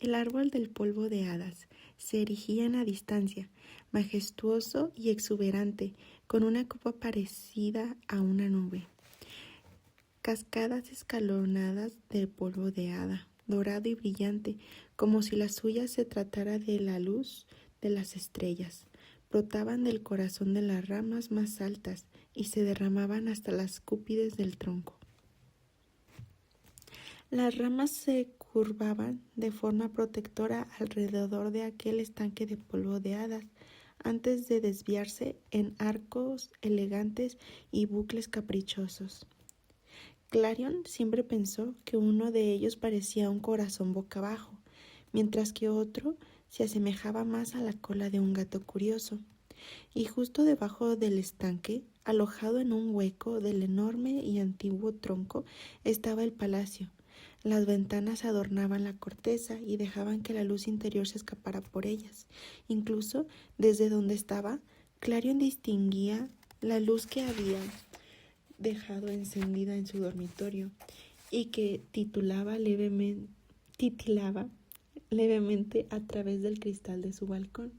El árbol del polvo de hadas se erigía en la distancia, majestuoso y exuberante, con una copa parecida a una nube. Cascadas escalonadas de polvo de hada, dorado y brillante, como si la suya se tratara de la luz de las estrellas, brotaban del corazón de las ramas más altas y se derramaban hasta las cúspides del tronco. Las ramas se curvaban de forma protectora alrededor de aquel estanque de polvo de hadas, antes de desviarse en arcos elegantes y bucles caprichosos. Clarion siempre pensó que uno de ellos parecía un corazón boca abajo, mientras que otro se asemejaba más a la cola de un gato curioso. Y justo debajo del estanque, alojado en un hueco del enorme y antiguo tronco, estaba el palacio. Las ventanas adornaban la corteza y dejaban que la luz interior se escapara por ellas. Incluso desde donde estaba, Clarion distinguía la luz que había dejado encendida en su dormitorio y que titilaba levemente a través del cristal de su balcón.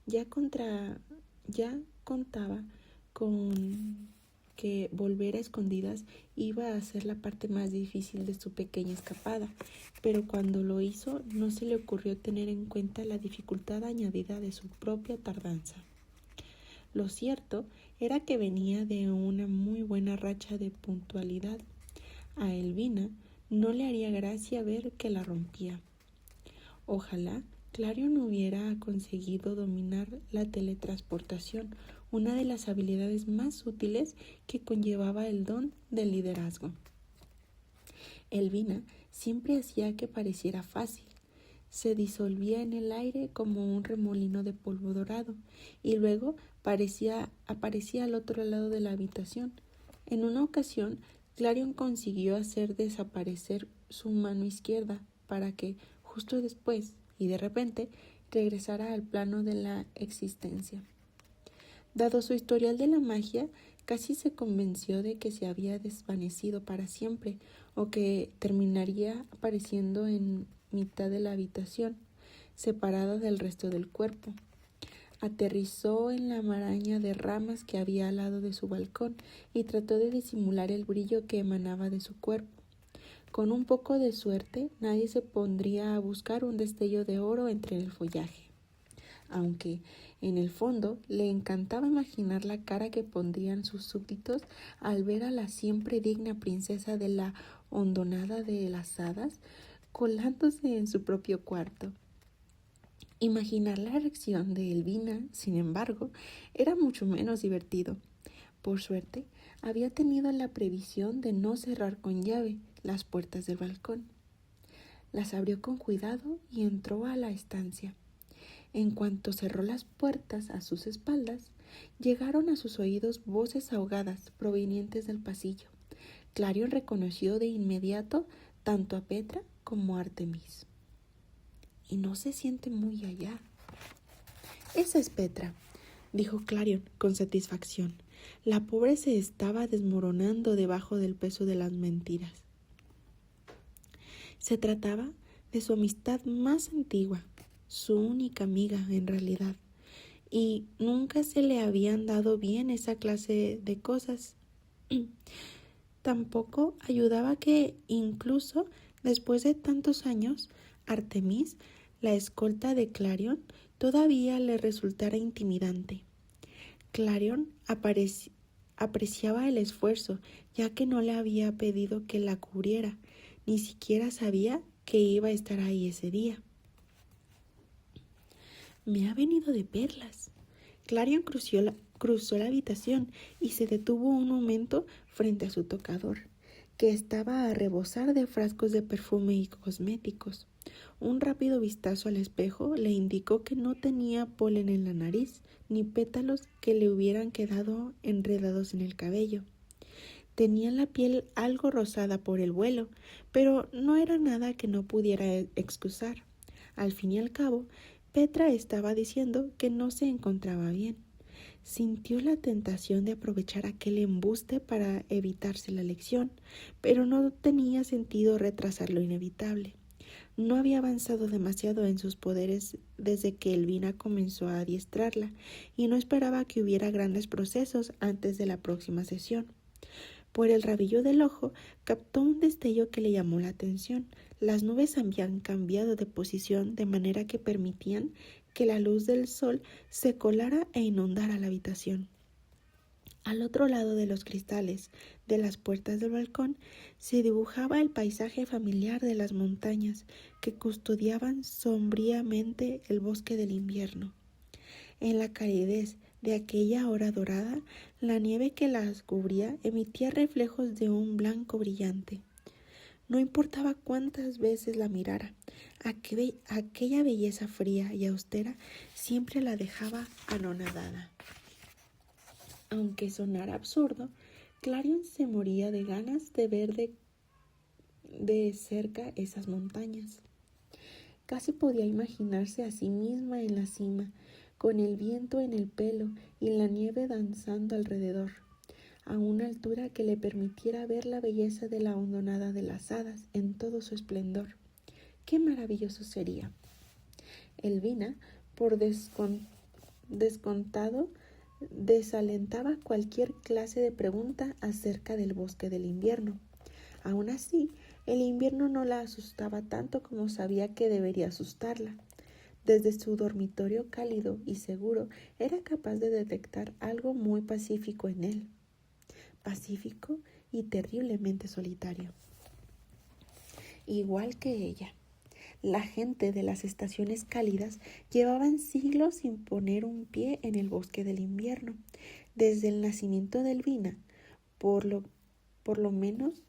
Ya contaba con que volver a escondidas iba a ser la parte más difícil de su pequeña escapada, pero cuando lo hizo no se le ocurrió tener en cuenta la dificultad añadida de su propia tardanza. Lo cierto era que venía de una muy buena racha de puntualidad. A Elvina no le haría gracia ver que la rompía. Ojalá Clarion hubiera conseguido dominar la teletransportación, una de las habilidades más útiles que conllevaba el don del liderazgo. Elvina siempre hacía que pareciera fácil. Se disolvía en el aire como un remolino de polvo dorado y luego aparecía al otro lado de la habitación. En una ocasión, Clarion consiguió hacer desaparecer su mano izquierda para que, justo después y de repente, regresara al plano de la existencia. Dado su historial de la magia, casi se convenció de que se había desvanecido para siempre o que terminaría apareciendo en mitad de la habitación, separada del resto del cuerpo. Aterrizó en la maraña de ramas que había al lado de su balcón y trató de disimular el brillo que emanaba de su cuerpo. Con un poco de suerte, nadie se pondría a buscar un destello de oro entre el follaje, aunque en el fondo le encantaba imaginar la cara que pondrían sus súbditos al ver a la siempre digna princesa de la hondonada de las hadas colándose en su propio cuarto. Imaginar la reacción de Elvina, sin embargo, era mucho menos divertido. Por suerte, había tenido la previsión de no cerrar con llave las puertas del balcón. Las abrió con cuidado y entró a la estancia. En cuanto cerró las puertas a sus espaldas, llegaron a sus oídos voces ahogadas provenientes del pasillo. Clarion reconoció de inmediato tanto a Petra como a Artemis. Y no se siente muy allá. Esa es Petra, dijo Clarion con satisfacción. La pobre se estaba desmoronando debajo del peso de las mentiras. Se trataba de su amistad más antigua, su única amiga en realidad, y nunca se le habían dado bien esa clase de cosas. Tampoco ayudaba que, incluso después de tantos años, Artemis, la escolta de Clarion, todavía le resultara intimidante. Clarion apreciaba el esfuerzo, ya que no le había pedido que la cubriera, ni siquiera sabía que iba a estar ahí ese día. Me ha venido de perlas. Clarion cruzó la habitación y se detuvo un momento frente a su tocador, que estaba a rebosar de frascos de perfume y cosméticos. Un rápido vistazo al espejo le indicó que no tenía polen en la nariz, ni pétalos que le hubieran quedado enredados en el cabello. Tenía la piel algo rosada por el vuelo, pero no era nada que no pudiera excusar. Al fin y al cabo, Petra estaba diciendo que no se encontraba bien. Sintió la tentación de aprovechar aquel embuste para evitarse la lección, pero no tenía sentido retrasar lo inevitable. No había avanzado demasiado en sus poderes desde que Elvina comenzó a adiestrarla, y no esperaba que hubiera grandes procesos antes de la próxima sesión. Por el rabillo del ojo captó un destello que le llamó la atención. Las nubes habían cambiado de posición de manera que permitían que la luz del sol se colara e inundara la habitación. Al otro lado de los cristales de las puertas del balcón se dibujaba el paisaje familiar de las montañas que custodiaban sombríamente el bosque del invierno. En la calidez de aquella hora dorada, la nieve que las cubría emitía reflejos de un blanco brillante. No importaba cuántas veces la mirara, aquella belleza fría y austera siempre la dejaba anonadada. Aunque sonara absurdo, Clarion se moría de ganas de ver de cerca esas montañas. Casi podía imaginarse a sí misma en la cima, con el viento en el pelo y la nieve danzando alrededor, a una altura que le permitiera ver la belleza de la hondonada de las hadas en todo su esplendor. ¡Qué maravilloso sería! Elvina, por descontado, desalentaba cualquier clase de pregunta acerca del bosque del invierno. Aún así, el invierno no la asustaba tanto como sabía que debería asustarla. Desde su dormitorio cálido y seguro era capaz de detectar algo muy pacífico en él. Pacífico y terriblemente solitario. Igual que ella. La gente de las estaciones cálidas llevaban siglos sin poner un pie en el bosque del invierno, desde el nacimiento de Elvina, por lo menos,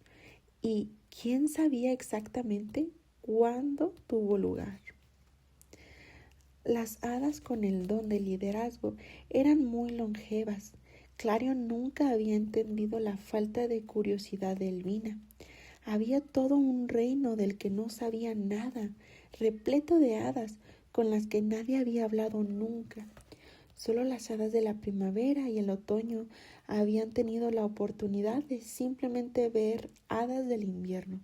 y quién sabía exactamente cuándo tuvo lugar. Las hadas con el don del liderazgo eran muy longevas. Clarion nunca había entendido la falta de curiosidad de Elvina. Había todo un reino del que no sabía nada, repleto de hadas con las que nadie había hablado nunca. Solo las hadas de la primavera y el otoño habían tenido la oportunidad de simplemente ver hadas del invierno.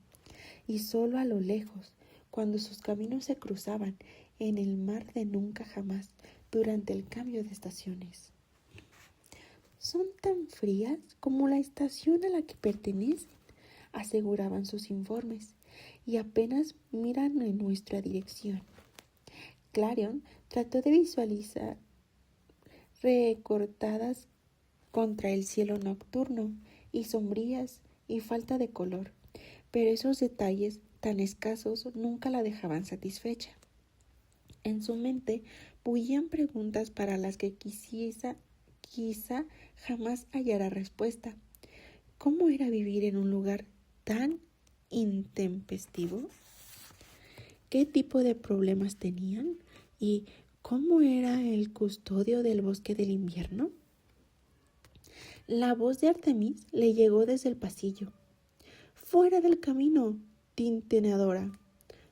Y solo a lo lejos, cuando sus caminos se cruzaban en el mar de nunca jamás, durante el cambio de estaciones. Son tan frías como la estación a la que pertenecen, aseguraban sus informes, y apenas miran en nuestra dirección. Clarion trató de visualizar recortadas contra el cielo nocturno y sombrías y falta de color, pero esos detalles tan escasos nunca la dejaban satisfecha. En su mente bullían preguntas para las que quizá jamás hallara respuesta. ¿Cómo era vivir en un lugar tan intempestivo? ¿Qué tipo de problemas tenían? ¿Y cómo era el custodio del bosque del invierno? La voz de Artemis le llegó desde el pasillo. ¡Fuera del camino, tintinadora!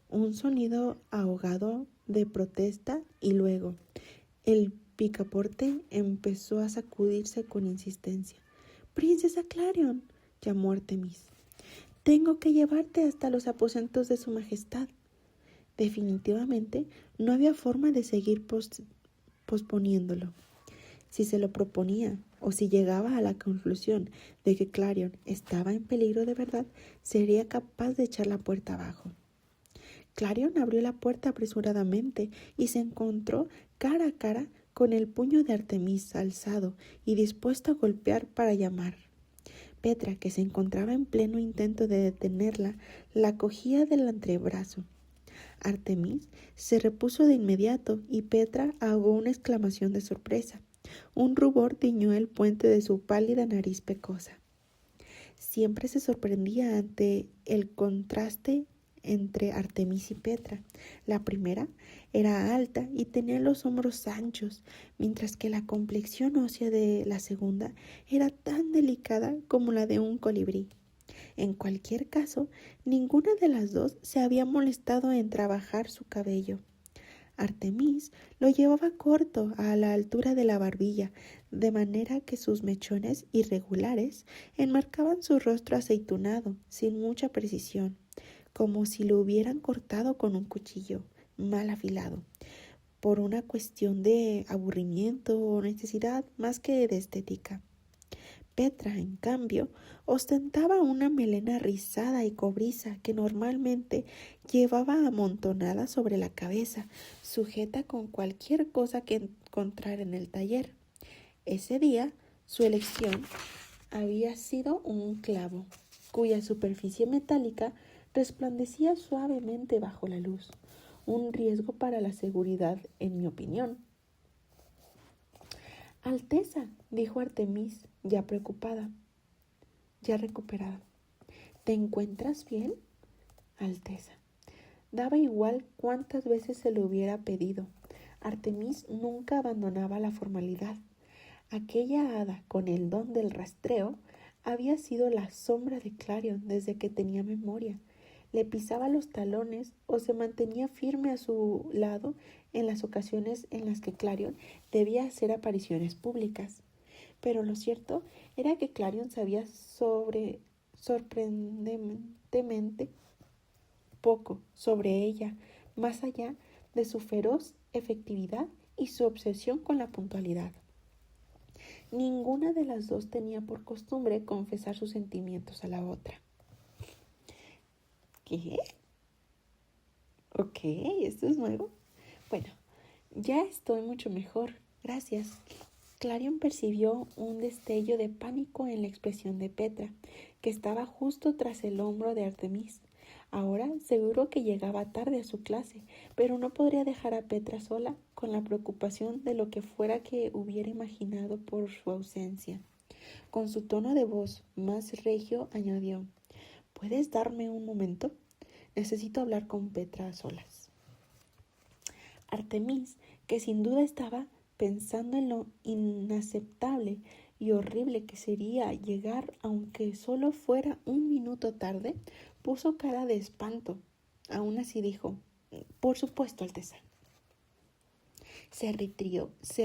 Un sonido ahogado de protesta y luego el picaporte empezó a sacudirse con insistencia. «¡Princesa Clarion!», llamó Artemis. «Tengo que llevarte hasta los aposentos de su majestad». Definitivamente no había forma de seguir posponiéndolo. Si se lo proponía o si llegaba a la conclusión de que Clarion estaba en peligro de verdad, sería capaz de echar la puerta abajo. Clarion abrió la puerta apresuradamente y se encontró cara a cara con el puño de Artemis alzado y dispuesto a golpear para llamar. Petra, que se encontraba en pleno intento de detenerla, la cogía del antebrazo. Artemis se repuso de inmediato y Petra ahogó una exclamación de sorpresa. Un rubor tiñó el puente de su pálida nariz pecosa. Siempre se sorprendía ante el contraste entre Artemis y Petra. La primera era alta y tenía los hombros anchos, mientras que la complexión ósea de la segunda era tan delicada como la de un colibrí. En cualquier caso, ninguna de las dos se había molestado en trabajar su cabello. Artemis lo llevaba corto a la altura de la barbilla, de manera que sus mechones irregulares enmarcaban su rostro aceitunado, sin mucha precisión, como si lo hubieran cortado con un cuchillo mal afilado, por una cuestión de aburrimiento o necesidad más que de estética. Petra, en cambio, ostentaba una melena rizada y cobriza que normalmente llevaba amontonada sobre la cabeza, sujeta con cualquier cosa que encontrara en el taller. Ese día, su elección había sido un clavo, cuya superficie metálica resplandecía suavemente bajo la luz, un riesgo para la seguridad, en mi opinión. Alteza, dijo Artemis, ya preocupada, ya recuperada. ¿Te encuentras bien? Alteza. Daba igual cuántas veces se lo hubiera pedido. Artemis nunca abandonaba la formalidad. Aquella hada con el don del rastreo había sido la sombra de Clarion desde que tenía memoria. Le pisaba los talones o se mantenía firme a su lado en las ocasiones en las que Clarion debía hacer apariciones públicas. Pero lo cierto era que Clarion sabía sorprendentemente poco sobre ella, más allá de su feroz efectividad y su obsesión con la puntualidad. Ninguna de las dos tenía por costumbre confesar sus sentimientos a la otra. ¿Qué? Ok, ¿esto es nuevo? Bueno, ya estoy mucho mejor, gracias. Clarion percibió un destello de pánico en la expresión de Petra, que estaba justo tras el hombro de Artemis. Ahora seguro que llegaba tarde a su clase, pero no podría dejar a Petra sola con la preocupación de lo que fuera que hubiera imaginado por su ausencia. Con su tono de voz más regio añadió: ¿Puedes darme un momento? Necesito hablar con Petra a solas. Artemis, que sin duda estaba pensando en lo inaceptable y horrible que sería llegar, aunque solo fuera un minuto tarde, puso cara de espanto. Aún así dijo: por supuesto, Alteza. Se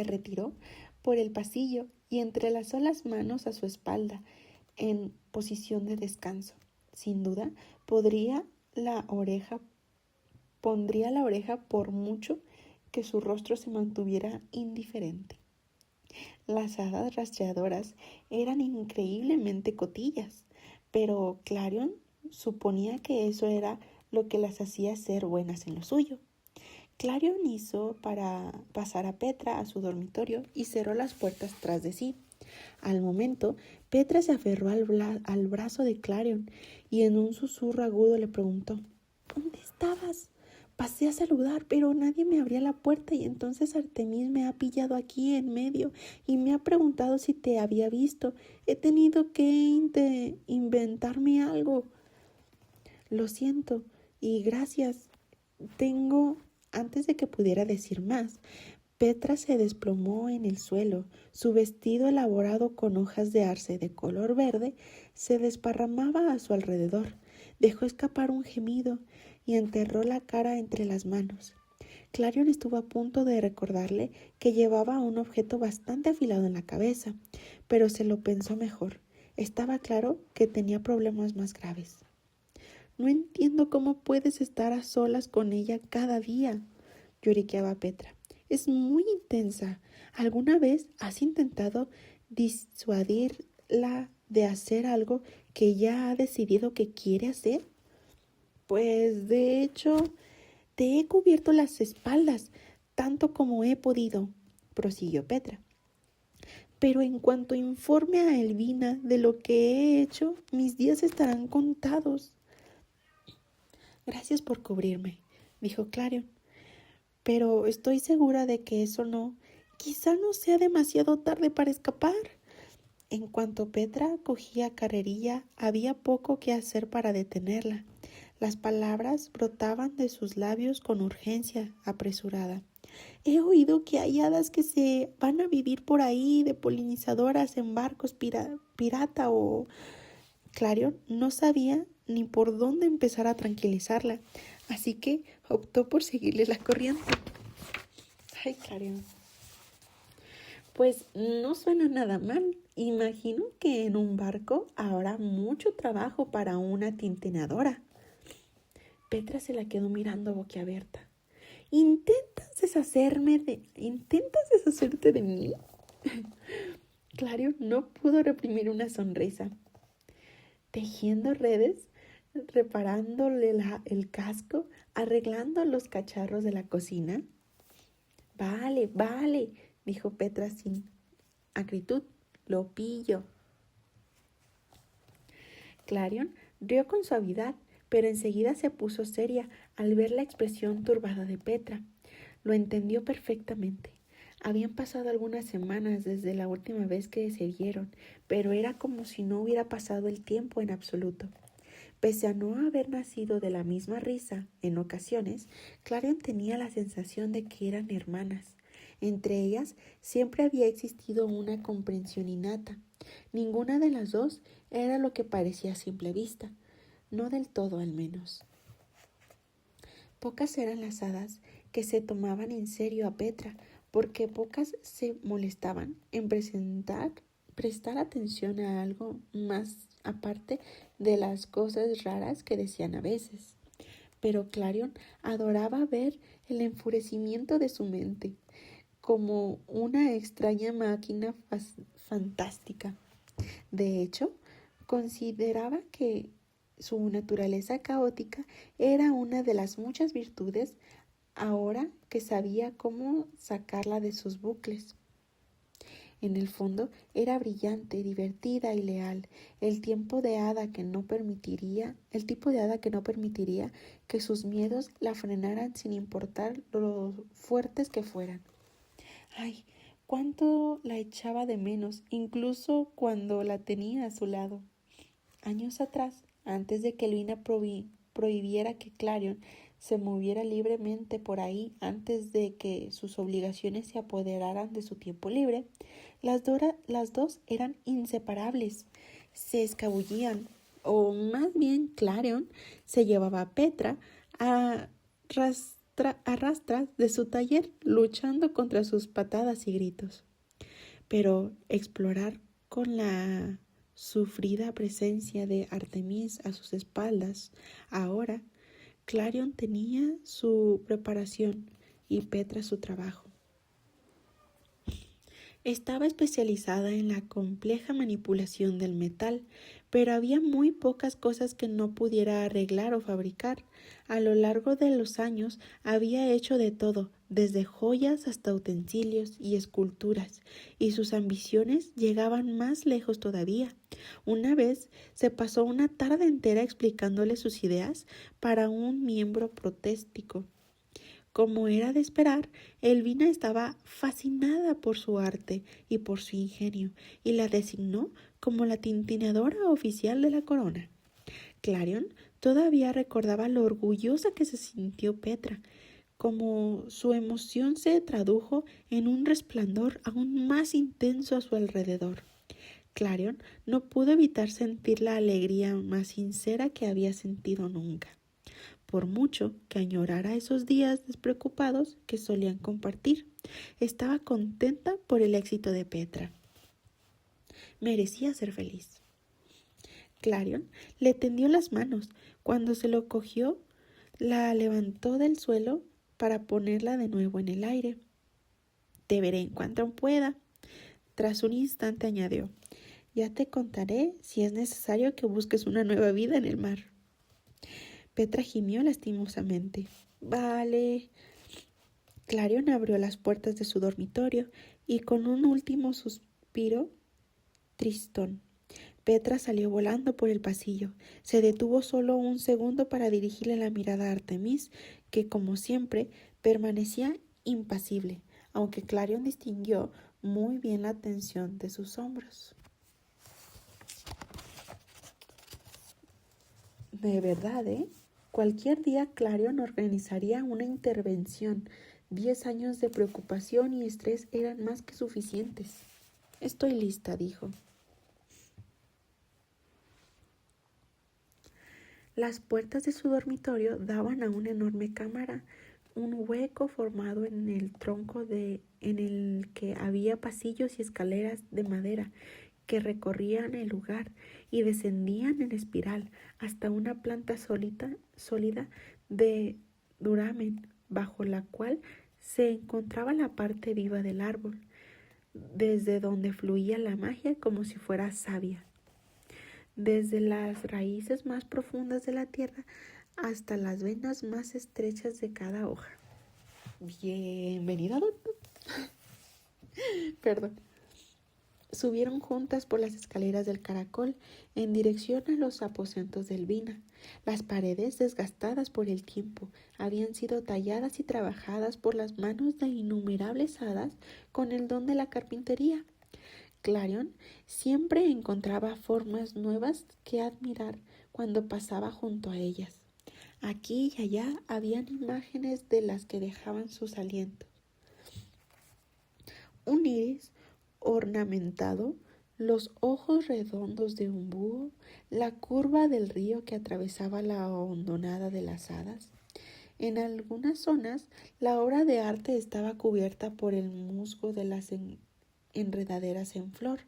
retiró por el pasillo y entrelazó las manos a su espalda en posición de descanso. Sin duda, pondría la oreja por mucho que su rostro se mantuviera indiferente. Las hadas rastreadoras eran increíblemente cotillas, pero Clarion suponía que eso era lo que las hacía ser buenas en lo suyo. Clarion hizo para pasar a Petra a su dormitorio y cerró las puertas tras de sí. Al momento, Petra se aferró al brazo de Clarion y en un susurro agudo le preguntó: ¿Dónde estabas? Pasé a saludar, pero nadie me abría la puerta y entonces Artemis me ha pillado aquí en medio y me ha preguntado si te había visto. He tenido que inventarme algo. Lo siento y gracias. Antes de que pudiera decir más, Petra se desplomó en el suelo. Su vestido elaborado con hojas de arce de color verde se desparramaba a su alrededor. Dejó escapar un gemido y enterró la cara entre las manos. Clarion estuvo a punto de recordarle que llevaba un objeto bastante afilado en la cabeza, pero se lo pensó mejor. Estaba claro que tenía problemas más graves. No entiendo cómo puedes estar a solas con ella cada día, lloriqueaba Petra. Es muy intensa. ¿Alguna vez has intentado disuadirla de hacer algo que ya ha decidido que quiere hacer? Pues, de hecho, te he cubierto las espaldas, tanto como he podido, prosiguió Petra. Pero en cuanto informe a Elvina de lo que he hecho, mis días estarán contados. Gracias por cubrirme, dijo Clarion. Pero estoy segura de que quizá no sea demasiado tarde para escapar. En cuanto Petra cogía carrerilla, había poco que hacer para detenerla. Las palabras brotaban de sus labios con urgencia apresurada. He oído que hay hadas que se van a vivir por ahí de polinizadoras en barcos pirata o... Clarion no sabía ni por dónde empezar a tranquilizarla, así que optó por seguirle la corriente. Ay, Clarion. Pues no suena nada mal. Imagino que en un barco habrá mucho trabajo para una tintinadora. Petra se la quedó mirando boquiabierta. ¿Intentas deshacerte de mí? Clario no pudo reprimir una sonrisa. Tejiendo redes, reparándole el casco, arreglando los cacharros de la cocina. Vale, dijo Petra sin acritud. Lo pillo. Clarion rió con suavidad, pero enseguida se puso seria al ver la expresión turbada de Petra. Lo entendió perfectamente. Habían pasado algunas semanas desde la última vez que se vieron, pero era como si no hubiera pasado el tiempo en absoluto. Pese a no haber nacido de la misma risa en ocasiones, Clarion tenía la sensación de que eran hermanas. Entre ellas siempre había existido una comprensión innata. Ninguna de las dos era lo que parecía a simple vista, no del todo al menos. Pocas eran las hadas que se tomaban en serio a Petra, porque pocas se molestaban en prestar atención a algo más aparte de las cosas raras que decían a veces. Pero Clarion adoraba ver el enfurecimiento de su mente, como una extraña máquina fantástica. De hecho, consideraba que su naturaleza caótica era una de las muchas virtudes ahora que sabía cómo sacarla de sus bucles. En el fondo era brillante, divertida y leal, el tipo de hada que no permitiría que sus miedos la frenaran sin importar lo fuertes que fueran. Ay, cuánto la echaba de menos, incluso cuando la tenía a su lado. Años atrás, antes de que Luina prohibiera que Clarion se moviera libremente por ahí, antes de que sus obligaciones se apoderaran de su tiempo libre, las dos eran inseparables. Se escabullían, o más bien Clarion se llevaba a Petra a rastras de su taller, luchando contra sus patadas y gritos. Pero explorar con la sufrida presencia de Artemis a sus espaldas, ahora Clarion tenía su preparación y Petra su trabajo. Estaba especializada en la compleja manipulación del metal, pero había muy pocas cosas que no pudiera arreglar o fabricar. A lo largo de los años había hecho de todo, desde joyas hasta utensilios y esculturas, y sus ambiciones llegaban más lejos todavía. Una vez se pasó una tarde entera explicándole sus ideas para un miembro protéstico. Como era de esperar, Elvina estaba fascinada por su arte y por su ingenio, y la designó como la tintinadora oficial de la corona. Clarion todavía recordaba lo orgullosa que se sintió Petra, como su emoción se tradujo en un resplandor aún más intenso a su alrededor. Clarion no pudo evitar sentir la alegría más sincera que había sentido nunca, por mucho que añorara esos días despreocupados que solían compartir. Estaba contenta por el éxito de Petra. Merecía ser feliz. Clarion le tendió las manos. Cuando se lo cogió, la levantó del suelo para ponerla de nuevo en el aire. Te veré en cuanto pueda. Tras un instante añadió, ya te contaré si es necesario que busques una nueva vida en el mar. Petra gimió lastimosamente. Vale. Clarion abrió las puertas de su dormitorio y con un último suspiro tristón, Petra salió volando por el pasillo. Se detuvo solo un segundo para dirigirle la mirada a Artemis, que como siempre permanecía impasible, aunque Clarion distinguió muy bien la tensión de sus hombros. De verdad, cualquier día Clarion organizaría una intervención. 10 años de preocupación y estrés eran más que suficientes. Estoy lista, dijo. Las puertas de su dormitorio daban a una enorme cámara, un hueco formado en el tronco en el que había pasillos y escaleras de madera que recorrían el lugar y descendían en espiral hasta una planta sólida de duramen, bajo la cual se encontraba la parte viva del árbol, desde donde fluía la magia como si fuera savia, desde las raíces más profundas de la tierra hasta las venas más estrechas de cada hoja. Bienvenida, Perdón. Subieron juntas por las escaleras del caracol en dirección a los aposentos de Elvina. Las paredes, desgastadas por el tiempo, habían sido talladas y trabajadas por las manos de innumerables hadas con el don de la carpintería. Clarion siempre encontraba formas nuevas que admirar cuando pasaba junto a ellas. Aquí y allá habían imágenes de las que dejaban sus alientos. Un iris ornamentado, los ojos redondos de un búho, la curva del río que atravesaba la hondonada de las hadas. En algunas zonas, la obra de arte estaba cubierta por el musgo de las enredaderas en flor,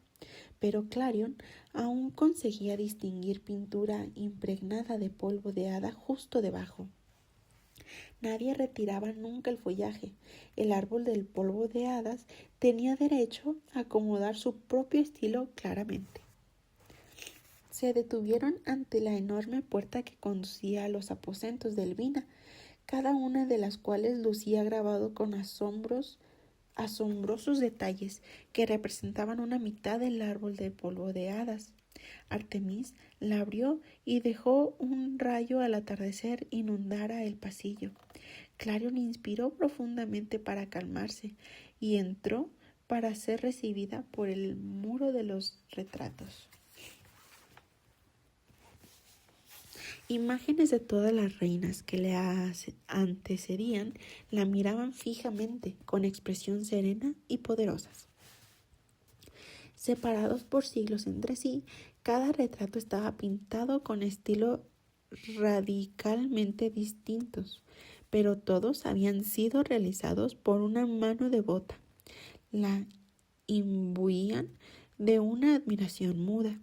pero Clarion aún conseguía distinguir pintura impregnada de polvo de hada justo debajo. Nadie retiraba nunca el follaje. El árbol del polvo de hadas tenía derecho a acomodar su propio estilo claramente. Se detuvieron ante la enorme puerta que conducía a los aposentos de Elvina, cada una de las cuales lucía grabado con asombrosos detalles que representaban una mitad del árbol del polvo de hadas. Artemis la abrió y dejó un rayo al atardecer inundara el pasillo. Clarion inspiró profundamente para calmarse y entró para ser recibida por el muro de los retratos. Imágenes de todas las reinas que le antecedían la miraban fijamente, con expresión serena y poderosas. Separados por siglos entre sí, cada retrato estaba pintado con estilos radicalmente distintos, pero todos habían sido realizados por una mano devota. La imbuían de una admiración muda.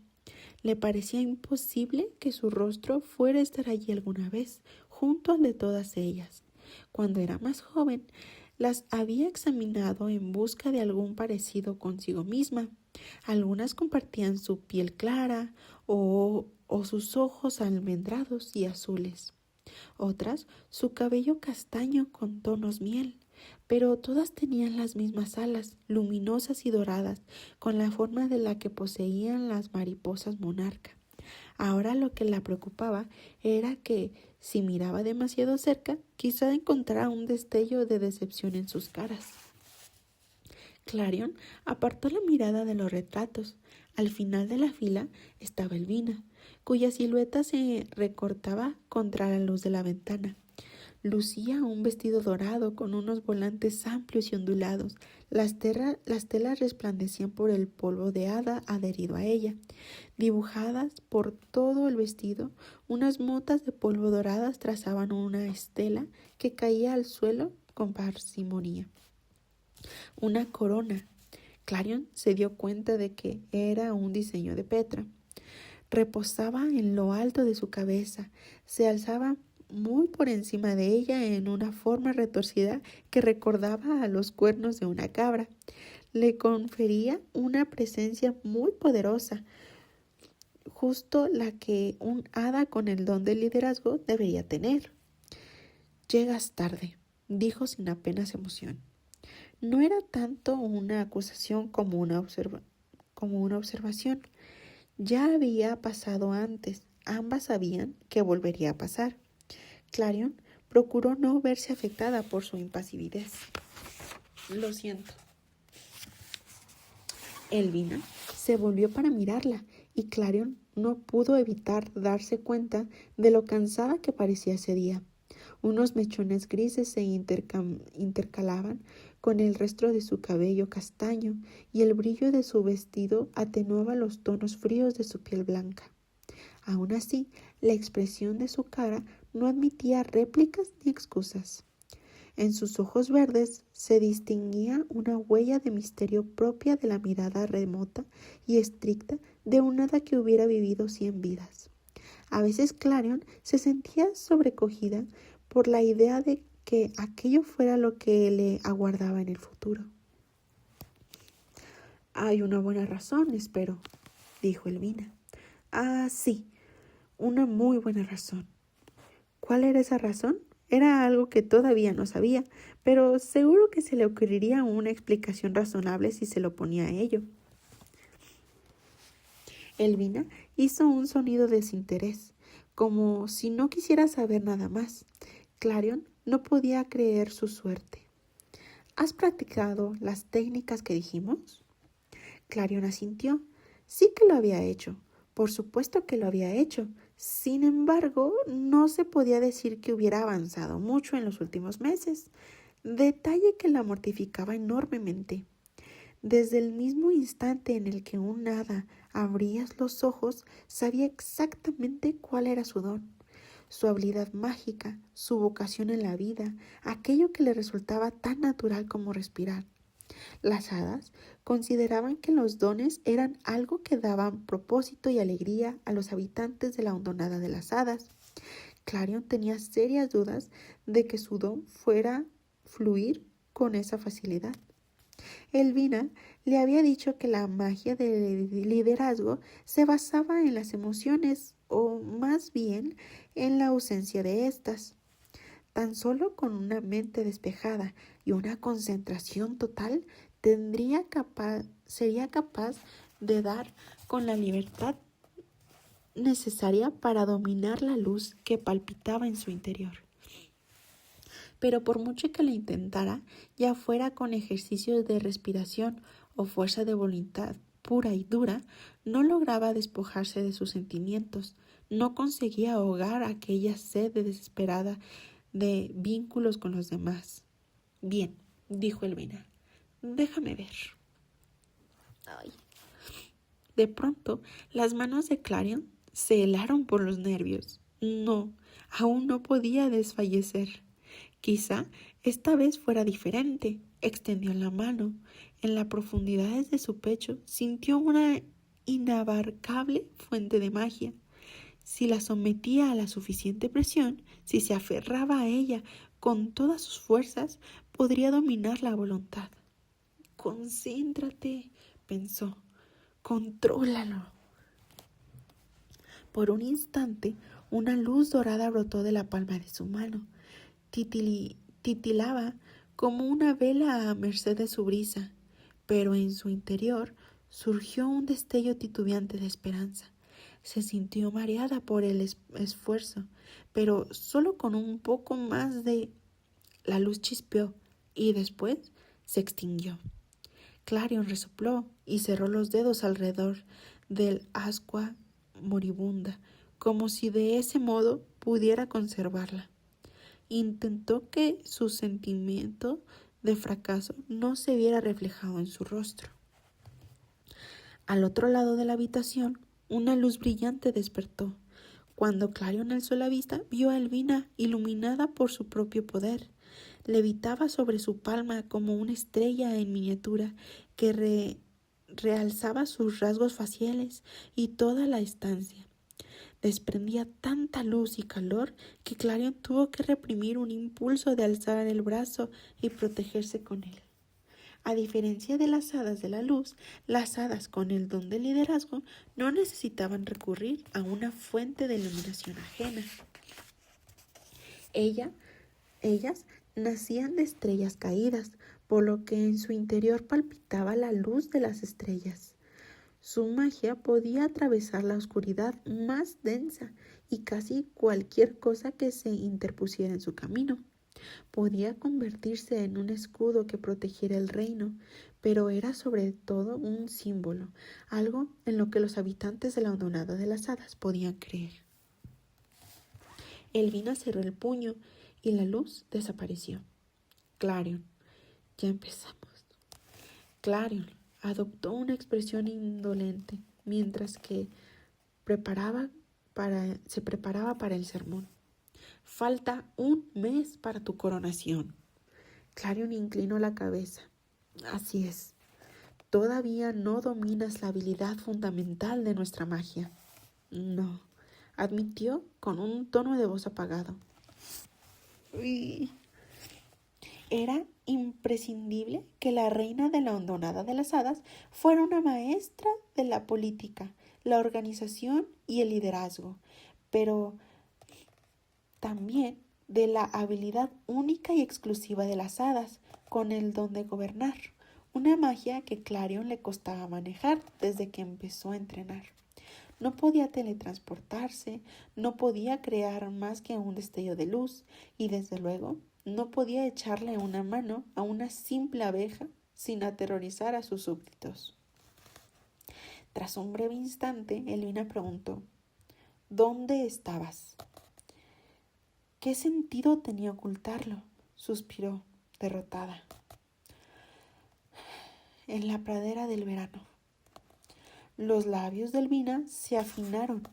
Le parecía imposible que su rostro fuera a estar allí alguna vez, junto al de todas ellas. Cuando era más joven, las había examinado en busca de algún parecido consigo misma. Algunas compartían su piel clara o sus ojos almendrados y azules. Otras su cabello castaño con tonos miel, pero todas tenían las mismas alas, luminosas y doradas, con la forma de la que poseían las mariposas monarca. Ahora lo que la preocupaba era que, si miraba demasiado cerca, quizá encontrara un destello de decepción en sus caras. Clarion apartó la mirada de los retratos. Al final de la fila estaba Elvina, cuya silueta se recortaba contra la luz de la ventana. Lucía un vestido dorado con unos volantes amplios y ondulados. Las telas resplandecían por el polvo de hada adherido a ella. Dibujadas por todo el vestido, unas motas de polvo doradas trazaban una estela que caía al suelo con parsimonia. Una corona. Clarion se dio cuenta de que era un diseño de Petra. Reposaba en lo alto de su cabeza, se alzaba muy por encima de ella en una forma retorcida que recordaba a los cuernos de una cabra. Le confería una presencia muy poderosa, justo la que un hada con el don del liderazgo debería tener. «Llegas tarde», dijo sin apenas emoción. No era tanto una acusación como una observación. Ya había pasado antes. Ambas sabían que volvería a pasar. Clarion procuró no verse afectada por su impasividad. «Lo siento». Elvina se volvió para mirarla y Clarion no pudo evitar darse cuenta de lo cansada que parecía ese día. Unos mechones grises se intercalaban con el resto de su cabello castaño y el brillo de su vestido atenuaba los tonos fríos de su piel blanca. Aún así, la expresión de su cara no admitía réplicas ni excusas. En sus ojos verdes se distinguía una huella de misterio propia de la mirada remota y estricta de un hada que hubiera vivido 100 vidas. A veces Clarion se sentía sobrecogida por la idea de que aquello fuera lo que le aguardaba en el futuro. Hay una buena razón, espero, dijo Elvina. Ah, sí, una muy buena razón. ¿Cuál era esa razón? Era algo que todavía no sabía, pero seguro que se le ocurriría una explicación razonable si se lo ponía a ello. Elvina hizo un sonido de desinterés, como si no quisiera saber nada más. Clarion no podía creer su suerte. ¿Has practicado las técnicas que dijimos? Clarion asintió. Sí que lo había hecho. Por supuesto que lo había hecho. Sin embargo, no se podía decir que hubiera avanzado mucho en los últimos meses, detalle que la mortificaba enormemente. Desde el mismo instante en el que un hada abría los ojos, sabía exactamente cuál era su don, su habilidad mágica, su vocación en la vida, aquello que le resultaba tan natural como respirar. Las hadas consideraban que los dones eran algo que daban propósito y alegría a los habitantes de la hondonada de las hadas. Clarion tenía serias dudas de que su don fuera fluir con esa facilidad. Elvina le había dicho que la magia del liderazgo se basaba en las emociones, o más bien en la ausencia de estas. Tan solo con una mente despejada y una concentración total sería capaz de dar con la libertad necesaria para dominar la luz que palpitaba en su interior. Pero por mucho que lo intentara, ya fuera con ejercicios de respiración o fuerza de voluntad pura y dura, no lograba despojarse de sus sentimientos, no conseguía ahogar aquella sed desesperada de vínculos con los demás. Bien, dijo Elvina, déjame ver. Ay. De pronto, las manos de Clarion se helaron por los nervios. No, aún no podía desfallecer. Quizá esta vez fuera diferente. Extendió la mano. En las profundidades de su pecho sintió una inabarcable fuente de magia. Si la sometía a la suficiente presión, si se aferraba a ella con todas sus fuerzas, podría dominar la voluntad. Concéntrate, pensó. Contrólalo. Por un instante, una luz dorada brotó de la palma de su mano. Titilaba como una vela a merced de su brisa, pero en su interior surgió un destello titubeante de esperanza. Se sintió mareada por el esfuerzo, pero solo con un poco más de... La luz chispeó y después se extinguió. Clarion resopló y cerró los dedos alrededor del ascua moribunda, como si de ese modo pudiera conservarla. Intentó que su sentimiento de fracaso no se viera reflejado en su rostro. Al otro lado de la habitación, una luz brillante despertó. Cuando Clarion alzó la vista, vio a Elvina iluminada por su propio poder. Levitaba sobre su palma como una estrella en miniatura que realzaba sus rasgos faciales y toda la estancia. Desprendía tanta luz y calor que Clarion tuvo que reprimir un impulso de alzar el brazo y protegerse con él. A diferencia de las hadas de la luz, las hadas con el don de liderazgo no necesitaban recurrir a una fuente de iluminación ajena. Ellas nacían de estrellas caídas, por lo que en su interior palpitaba la luz de las estrellas. Su magia podía atravesar la oscuridad más densa y casi cualquier cosa que se interpusiera en su camino. Podía convertirse en un escudo que protegiera el reino, pero era sobre todo un símbolo, algo en lo que los habitantes de la hondonada de las hadas podían creer. Elvina cerró el puño y la luz desapareció. Clarion, ya empezamos. Clarion adoptó una expresión indolente mientras que se preparaba para el sermón. Falta un mes para tu coronación. Clarion inclinó la cabeza. Así es. Todavía no dominas la habilidad fundamental de nuestra magia. No, admitió con un tono de voz apagado. Uy. Era imprescindible que la reina de la hondonada de las hadas fuera una maestra de la política, la organización y el liderazgo, pero también de la habilidad única y exclusiva de las hadas, con el don de gobernar, una magia que Clarion le costaba manejar desde que empezó a entrenar. No podía teletransportarse, no podía crear más que un destello de luz y desde luego no podía echarle una mano a una simple abeja sin aterrorizar a sus súbditos. Tras un breve instante, Elvina preguntó: ¿Dónde estabas? ¿Qué sentido tenía ocultarlo? Suspiró, derrotada. En la pradera del verano. Los labios de Elvina se afinaron.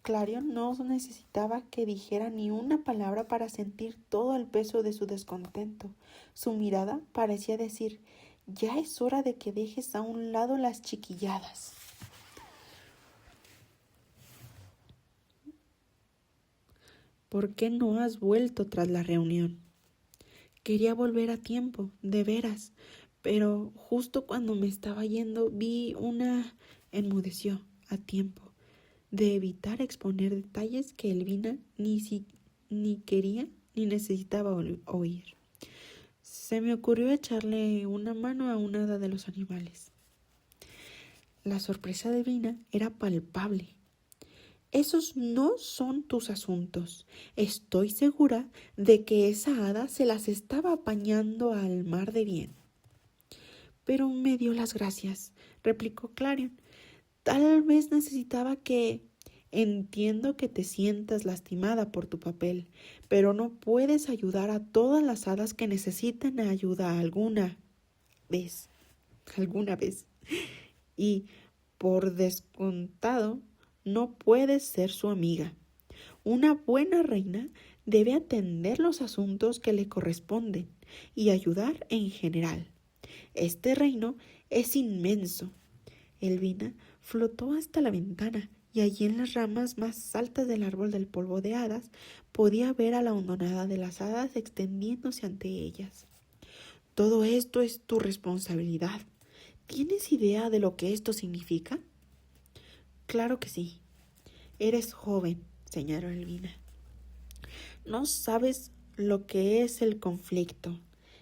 Clarion no necesitaba que dijera ni una palabra para sentir todo el peso de su descontento. Su mirada parecía decir: ya es hora de que dejes a un lado las chiquilladas. ¿Por qué no has vuelto tras la reunión? Quería volver a tiempo, de veras, pero justo cuando me estaba yendo vi una... Enmudeció a tiempo de evitar exponer detalles que Elvina ni quería ni necesitaba oír. Se me ocurrió echarle una mano a una hada de los animales. La sorpresa de Elvina era palpable. Esos no son tus asuntos. Estoy segura de que esa hada se las estaba apañando al mar de bien. Pero me dio las gracias, replicó Clarion. Tal vez necesitaba que... Entiendo que te sientas lastimada por tu papel, pero no puedes ayudar a todas las hadas que necesitan ayuda alguna vez. Y, por descontado, no puedes ser su amiga. Una buena reina debe atender los asuntos que le corresponden y ayudar en general. Este reino es inmenso. Elvina flotó hasta la ventana y allí en las ramas más altas del árbol del polvo de hadas podía ver a la hondonada de las hadas extendiéndose ante ellas. Todo esto es tu responsabilidad. ¿Tienes idea de lo que esto significa? Claro que sí. Eres joven, señaló Elvina. No sabes lo que es el conflicto,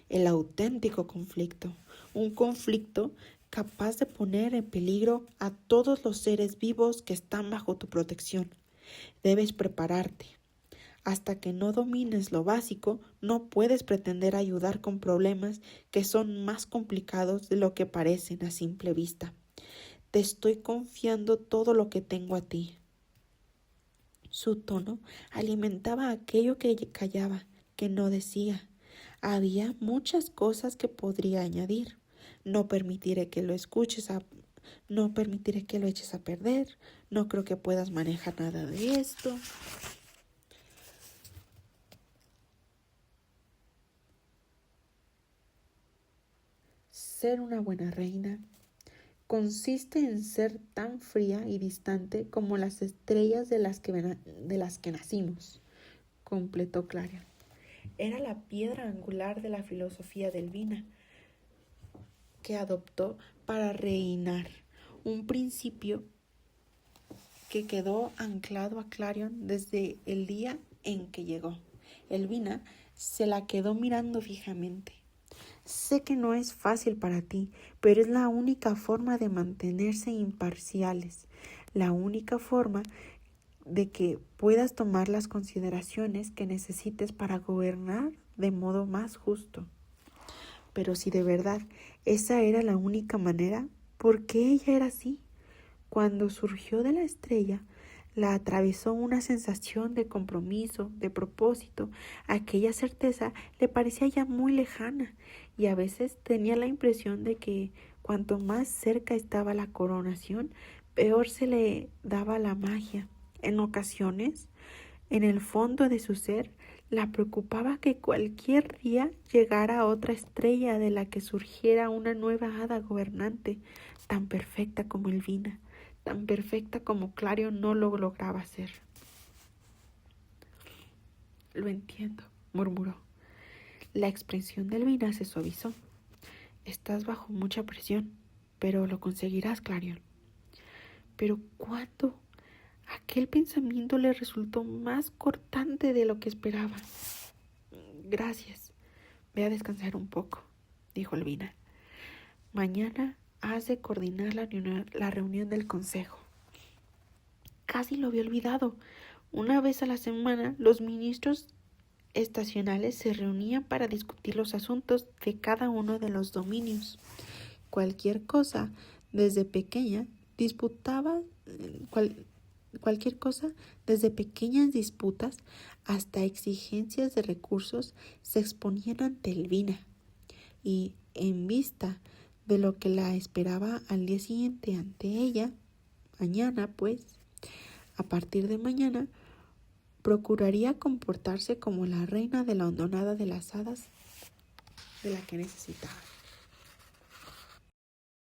el auténtico conflicto, un conflicto capaz de poner en peligro a todos los seres vivos que están bajo tu protección. Debes prepararte. Hasta que no domines lo básico, no puedes pretender ayudar con problemas que son más complicados de lo que parecen a simple vista. Te estoy confiando todo lo que tengo a ti. Su tono alimentaba aquello que callaba, que no decía. Había muchas cosas que podría añadir. No permitiré que lo eches a perder. No creo que puedas manejar nada de esto. Ser una buena reina consiste en ser tan fría y distante como las estrellas de las que nacimos, completó Clarion. Era la piedra angular de la filosofía de Elvina, que adoptó para reinar, un principio que quedó anclado a Clarion desde el día en que llegó. Elvina se la quedó mirando fijamente. Sé que no es fácil para ti, pero es la única forma de mantenerse imparciales, la única forma de que puedas tomar las consideraciones que necesites para gobernar de modo más justo. Pero si de verdad esa era la única manera, ¿por qué ella era así? Cuando surgió de la estrella, la atravesó una sensación de compromiso, de propósito. Aquella certeza le parecía ya muy lejana y a veces tenía la impresión de que cuanto más cerca estaba la coronación, peor se le daba la magia. En ocasiones, en el fondo de su ser, la preocupaba que cualquier día llegara otra estrella de la que surgiera una nueva hada gobernante, tan perfecta como Elvina, tan perfecta como Clarion no lo lograba ser. Lo entiendo, murmuró. La expresión de Elvina se suavizó. Estás bajo mucha presión, pero lo conseguirás, Clarion. ¿Pero cuándo? Aquel pensamiento le resultó más cortante de lo que esperaba. Gracias. Ve a descansar un poco, dijo Elvina. Mañana has de coordinar la reunión del consejo. Casi lo había olvidado. Una vez a la semana, los ministros estacionales se reunían para discutir los asuntos de cada uno de los dominios. Cualquier cosa, desde pequeñas disputas hasta exigencias de recursos, se exponían ante Elvina. Y, en vista de lo que la esperaba al día siguiente ante ella, mañana, pues, a partir de mañana, procuraría comportarse como la reina de la hondonada de las hadas de la que necesitaba.